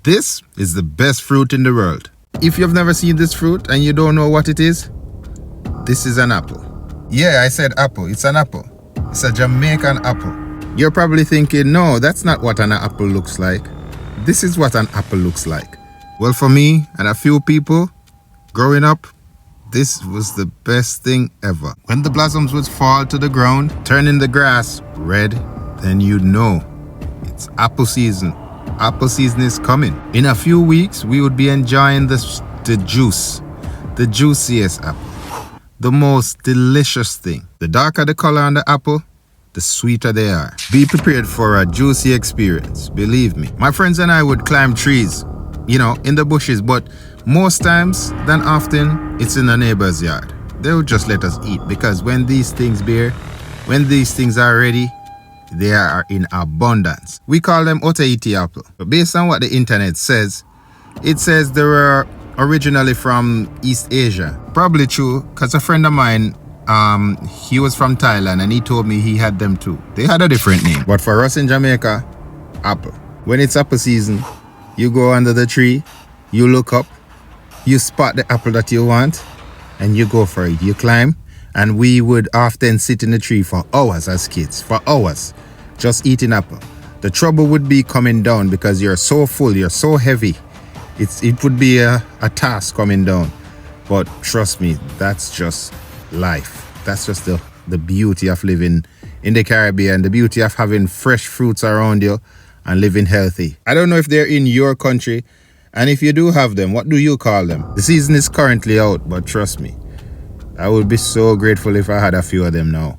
This is the best fruit in the world. If you've never seen this fruit and you don't know what it is, this is an apple. Yeah, I said apple. It's an apple. It's a Jamaican apple. You're probably thinking, no, that's not what an apple looks like. This is what an apple looks like. Well, for me and a few people, growing up, this was the best thing ever. When the blossoms would fall to the ground, turning the grass red, then you'd know it's apple season. Apple season is coming. In a few weeks, we would be enjoying the juice, the juiciest apple, the most delicious thing. The darker the color on the apple, the sweeter they are. Be prepared for a juicy experience, believe me. My friends and I would climb trees, in the bushes, but most times than often, it's in the neighbor's yard. They would just let us eat because when these things are ready, they are in abundance. We call them Otaiti apple. But based on what the internet says, it says they were originally from East Asia. Probably true, because a friend of mine, he was from Thailand and he told me he had them too. They had a different name. But for us in Jamaica, apple. When it's apple season, you go under the tree, you look up, you spot the apple that you want, and you go for it. You climb, and we would often sit in the tree for hours as kids, for hours, just eating apple. The trouble would be coming down because you're so full, you're so heavy. It would be a task coming down. But trust me, that's just life. That's just the beauty of living in the Caribbean, the beauty of having fresh fruits around you and living healthy. I don't know if they're in your country, and if you do have them, what do you call them? The season is currently out, but trust me, I would be so grateful if I had a few of them now.